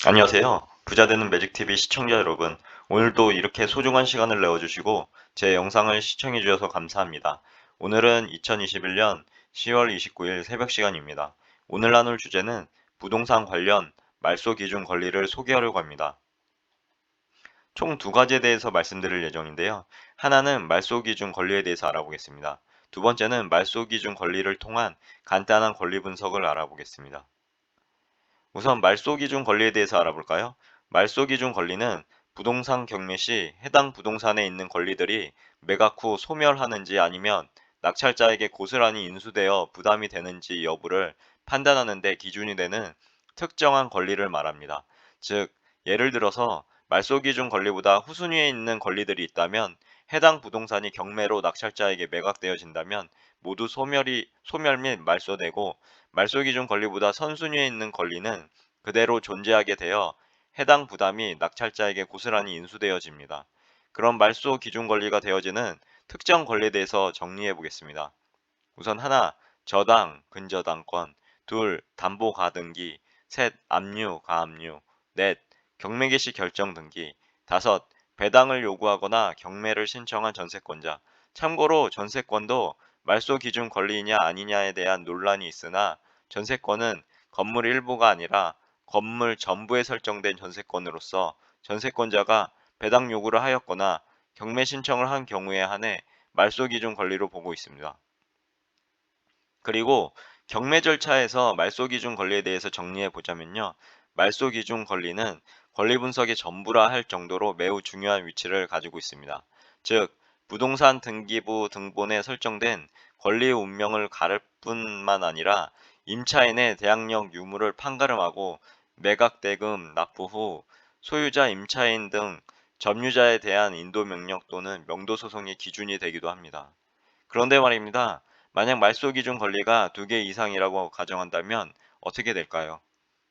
안녕하세요. 부자 되는 매직TV 시청자 여러분. 오늘도 이렇게 소중한 시간을 내어주시고 제 영상을 시청해 주셔서 감사합니다. 오늘은 2021년 10월 29일 새벽 시간입니다. 오늘 나눌 주제는 부동산 관련 말소 기준 권리를 소개하려고 합니다. 총 두 가지에 대해서 말씀드릴 예정인데요. 하나는 말소 기준 권리에 대해서 알아보겠습니다. 두 번째는 말소 기준 권리를 통한 간단한 권리 분석을 알아보겠습니다. 우선 말소 기준 권리에 대해서 알아볼까요? 말소 기준 권리는 부동산 경매 시 해당 부동산에 있는 권리들이 매각 후 소멸하는지 아니면 낙찰자에게 고스란히 인수되어 부담이 되는지 여부를 판단하는 데 기준이 되는 특정한 권리를 말합니다. 즉, 예를 들어서 말소 기준 권리보다 후순위에 있는 권리들이 있다면 해당 부동산이 경매로 낙찰자에게 매각되어진다면 모두 소멸 및 말소되고, 말소 기준 권리보다 선순위에 있는 권리는 그대로 존재하게 되어 해당 부담이 낙찰자에게 고스란히 인수되어집니다. 그럼 말소 기준 권리가 되어지는 특정 권리에 대해서 정리해 보겠습니다. 우선 하나, 저당, 근저당권. 둘, 담보 가등기. 셋, 압류, 가압류. 넷, 경매 개시 결정 등기. 다섯, 배당을 요구하거나 경매를 신청한 전세권자. 참고로 전세권도 말소 기준 권리이냐 아니냐에 대한 논란이 있으나 전세권은 건물 일부가 아니라 건물 전부에 설정된 전세권으로서 전세권자가 배당 요구를 하였거나 경매 신청을 한 경우에 한해 말소 기준 권리로 보고 있습니다. 그리고 경매 절차에서 말소 기준 권리에 대해서 정리해 보자면요. 말소 기준 권리는 권리 분석의 전부라 할 정도로 매우 중요한 위치를 가지고 있습니다. 즉, 부동산 등기부 등본에 설정된 권리의 운명을 가를 뿐만 아니라 임차인의 대항력 유무를 판가름하고 매각 대금 납부 후 소유자 임차인 등 점유자에 대한 인도 명령 또는 명도 소송의 기준이 되기도 합니다. 그런데 말입니다. 만약 말소 기준 권리가 두 개 이상이라고 가정한다면 어떻게 될까요?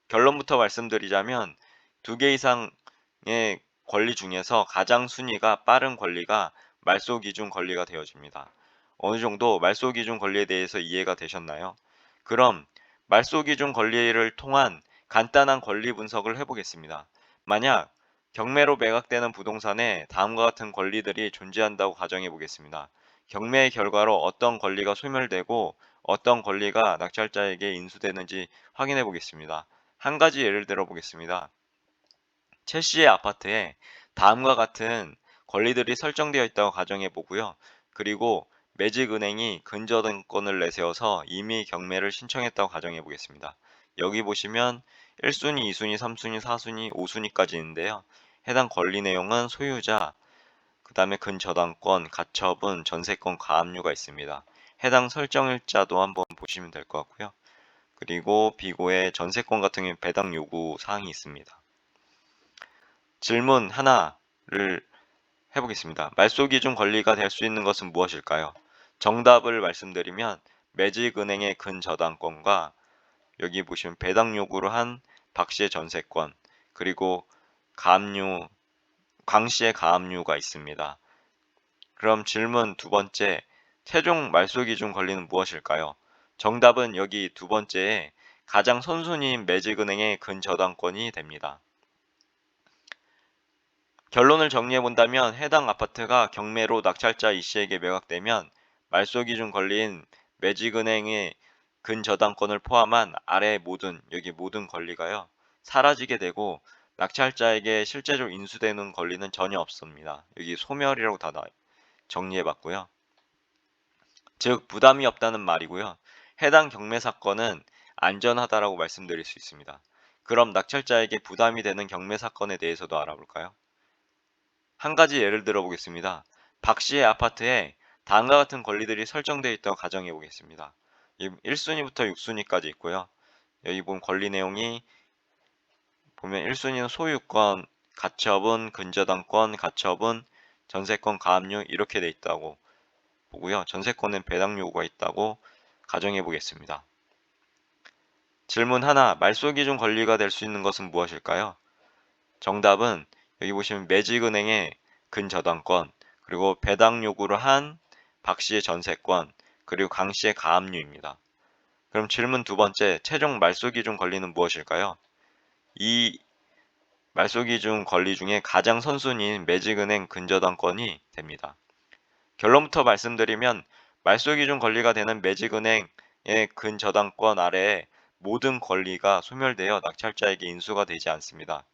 결론부터 말씀드리자면 두 개 이상의 권리 중에서 가장 순위가 빠른 권리가 말소 기준 권리가 되어집니다. 어느 정도 말소 기준 권리에 대해서 이해가 되셨나요? 그럼 말소 기준 권리를 통한 간단한 권리 분석을 해보겠습니다. 만약 경매로 매각되는 부동산에 다음과 같은 권리들이 존재한다고 가정해 보겠습니다. 경매의 결과로 어떤 권리가 소멸되고 어떤 권리가 낙찰자에게 인수되는지 확인해 보겠습니다. 한 가지 예를 들어 보겠습니다. 최 씨의 아파트에 다음과 같은 권리들이 설정되어 있다고 가정해 보고요. 그리고 매직은행이 근저당권을 내세워서 이미 경매를 신청했다고 가정해 보겠습니다. 여기 보시면 1순위, 2순위, 3순위, 4순위, 5순위까지 있는데요. 해당 권리 내용은 소유자, 그 다음에 근저당권, 가처분, 전세권, 가압류가 있습니다. 해당 설정일자도 한번 보시면 될 것 같고요. 그리고 비고의 전세권 같은 경우에 배당 요구 사항이 있습니다. 질문 하나를 해보겠습니다. 말소 기준 권리가 될 수 있는 것은 무엇일까요? 정답을 말씀드리면 매직은행의 근저당권과 여기 보시면 배당 요구로 한 박씨의 전세권, 그리고 가압류, 강씨의 가압류가 있습니다. 그럼 질문 두 번째, 최종 말소 기준 권리는 무엇일까요? 정답은 여기 두 번째에 가장 선순위인 매직은행의 근저당권이 됩니다. 결론을 정리해 본다면 해당 아파트가 경매로 낙찰자 이 씨에게 매각되면 말소 기준 권리인 매직은행의 근저당권을 포함한 아래 여기 모든 권리가요, 사라지게 되고 낙찰자에게 실제로 인수되는 권리는 전혀 없습니다. 여기 소멸이라고 다 정리해 봤고요. 즉 부담이 없다는 말이고요. 해당 경매 사건은 안전하다라고 말씀드릴 수 있습니다. 그럼 낙찰자에게 부담이 되는 경매 사건에 대해서도 알아볼까요? 한 가지 예를 들어 보겠습니다. 박 씨의 아파트에 다음과 같은 권리들이 설정되어 있다고 가정해 보겠습니다. 1순위부터 6순위까지 있고요. 여기 보면 권리 내용이 보면 1순위는 소유권, 가처분, 근저당권, 가처분, 전세권, 가압류 이렇게 돼 있다고 보고요. 전세권은 배당 요구가 있다고 가정해 보겠습니다. 질문 하나, 말소 기준 권리가 될 수 있는 것은 무엇일까요? 정답은 여기 보시면 매직은행의 근저당권, 그리고 배당 요구를 한 박 씨의 전세권, 그리고 강 씨의 가압류입니다. 그럼 질문 두 번째, 최종 말소 기준 권리는 무엇일까요? 이 말소기 중 권리 중에 가장 선순위인 매직은행 근저당권이 됩니다. 결론부터 말씀드리면 말소기 중 권리가 되는 매직은행의 근저당권 아래에 모든 권리가 소멸되어 낙찰자에게 인수가 되지 않습니다.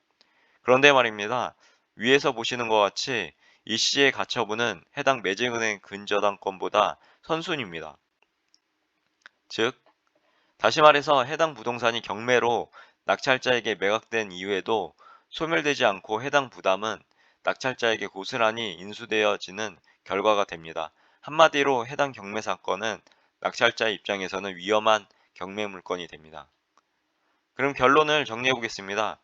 그런데 말입니다. 위에서 보시는 것 같이 이 시의 가처분은 해당 매직은행 근저당권보다 선순위입니다. 즉, 다시 말해서 해당 부동산이 경매로 낙찰자에게 매각된 이후에도 소멸되지 않고 해당 부담은 낙찰자에게 고스란히 인수되어지는 결과가 됩니다. 한마디로 해당 경매 사건은 낙찰자 입장에서는 위험한 경매 물건이 됩니다. 그럼 결론을 정리해 보겠습니다.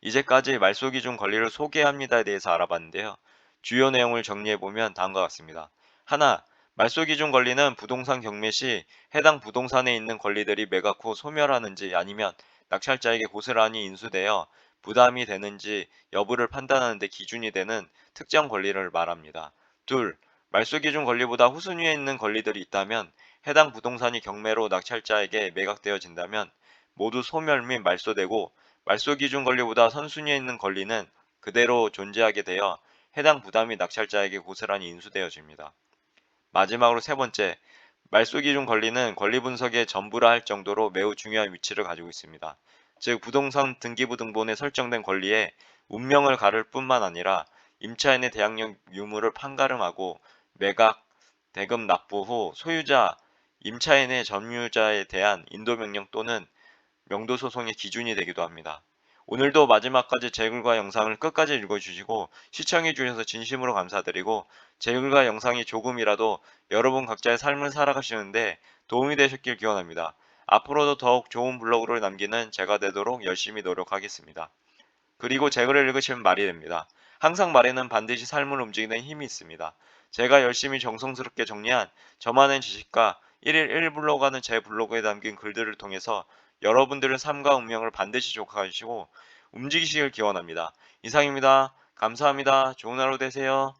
이제까지 말소기 중 권리를 소개합니다에 대해서 알아봤는데요. 주요 내용을 정리해 보면 다음과 같습니다. 하나, 말소기 중 권리는 부동산 경매 시 해당 부동산에 있는 권리들이 매각 후 소멸하는지 아니면 낙찰자에게 고스란히 인수되어 부담이 되는지 여부를 판단하는 데 기준이 되는 특정 권리를 말합니다. 둘, 말소기 중 권리보다 후순위에 있는 권리들이 있다면 해당 부동산이 경매로 낙찰자에게 매각되어진다면 모두 소멸 및 말소되고 말소 기준 권리보다 선순위에 있는 권리는 그대로 존재하게 되어 해당 부담이 낙찰자에게 고스란히 인수되어집니다. 마지막으로 세 번째, 말소 기준 권리는 권리 분석의 전부라 할 정도로 매우 중요한 위치를 가지고 있습니다. 즉, 부동산 등기부 등본에 설정된 권리에 운명을 가를 뿐만 아니라 임차인의 대항력 유무를 판가름하고 매각, 대금 납부 후 소유자, 임차인의 점유자에 대한 인도명령 또는 명도 소송의 기준이 되기도 합니다. 오늘도 마지막까지 제 글과 영상을 끝까지 읽어주시고 시청해 주셔서 진심으로 감사드리고 제 글과 영상이 조금이라도 여러분 각자의 삶을 살아가시는데 도움이 되셨길 기원합니다. 앞으로도 더욱 좋은 블로그를 남기는 제가 되도록 열심히 노력하겠습니다. 그리고 제 글을 읽으시면 말이 됩니다. 항상 말에는 반드시 삶을 움직이는 힘이 있습니다. 제가 열심히 정성스럽게 정리한 저만의 지식과 1일 1블로그 하는 제 블로그에 담긴 글들을 통해서 여러분들의 삶과 운명을 반드시 족하시고 움직이시길 기원합니다. 이상입니다. 감사합니다. 좋은 하루 되세요.